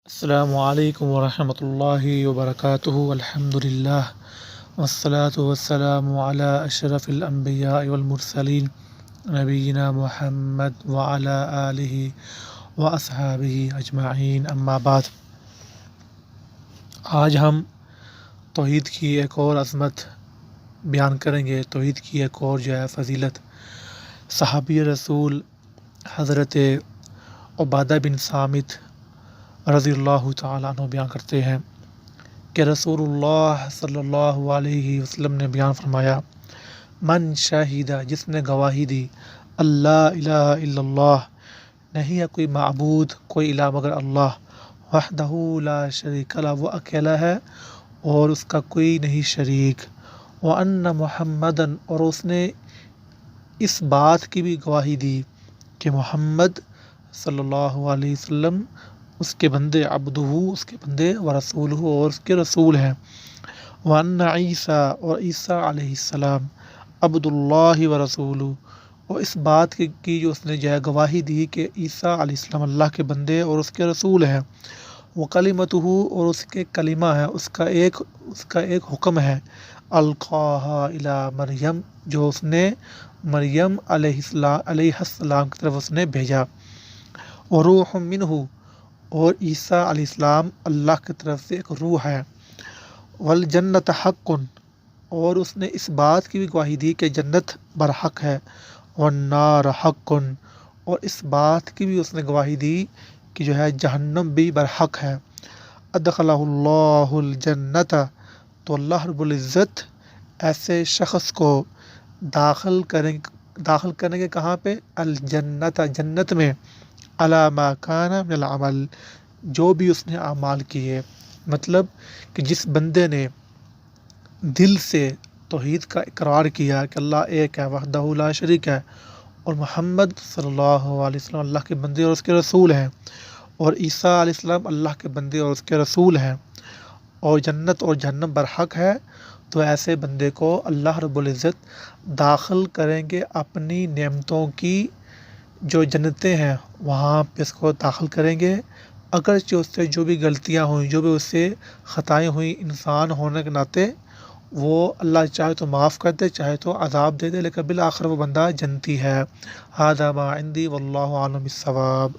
السلام علیکم ورحمۃ اللہ وبرکاتہ الحمد للہ والصلاة والسلام علی اشرف الانبیاء والمرسلین نبینا محمد وعلی آلہ واصحابہ اجمعین اما بعد۔ آج ہم توحید کی ایک اور عظمت بیان کریں گے، توحید کی ایک اور فضیلت۔ صحابی رسول حضرت عبادہ بن صامت رضی اللہ تعالیٰ عنہ بیان کرتے ہیں کہ رسول اللہ صلی اللہ علیہ وسلم نے بیان فرمایا، من شاہدہ، جس نے گواہی دی، اللہ الہ الا اللہ، نہیں ہے کوئی معبود، کوئی الہ مگر اللہ، وحدہ لا شریک لہ، وہ اکیلا ہے اور اس کا کوئی نہیں شریک، وان محمدً، اور اس نے اس بات کی بھی گواہی دی کہ محمد صلی اللہ علیہ وسلم اس کے بندے، عبدہ، اس کے بندے، ورسولہ، اور اس کے رسول ہیں، وان عیسیٰ، اور عیسیٰ علیہ السلام، عبد اللہ ورسولہ، اور اس بات کی جو اس نے گواہی دی کہ عیسیٰ علیہ السلام اللہ کے بندے اور اس کے رسول ہیں، وکلمتہ، اور اس کے کلمہ ہے، اس کا ایک حکم ہے، القاہا الی مریم، جو اس نے مریم علیہ السلام کی طرف اس نے بھیجا، وروح منہ، اور عیسیٰ علیہ السلام اللہ کی طرف سے ایک روح ہے، والجنت حق، اور اس نے اس بات کی بھی گواہی دی کہ جنت برحق ہے، والنار حق، اور اس بات کی بھی اس نے گواہی دی کہ جہنم بھی برحق ہے، ادخلہ اللہ الجنت، تو اللہ رب العزت ایسے شخص کو داخل کریں گے کہاں پہ؟ الجنت، جنت میں، علی ما کان من العمل، جو بھی اس نے اعمال کیے۔ مطلب کہ جس بندے نے دل سے توحید کا اقرار کیا کہ اللہ ایک ہے، وحدہ لا شریک ہے، اور محمد صلی اللہ علیہ وسلم اللہ کے بندے اور اس کے رسول ہیں، اور عیسیٰ علیہ السلام اللہ کے بندے اور اس کے رسول ہیں، اور جنت اور جہنم برحق ہے، تو ایسے بندے کو اللہ رب العزت داخل کریں گے اپنی نعمتوں کی جو جنتیں ہیں، وہاں پہ اس کو داخل کریں گے، اگرچہ اس سے جو بھی غلطیاں ہوئیں، جو بھی اس سے خطائیں ہوئیں، انسان ہونے کے ناطے وہ اللہ چاہے تو معاف کر دے، چاہے تو عذاب دے دے، لیکن بالآخر وہ بندہ جنتی ہے۔ ھذا ما عندی واللہ اعلم بالصواب۔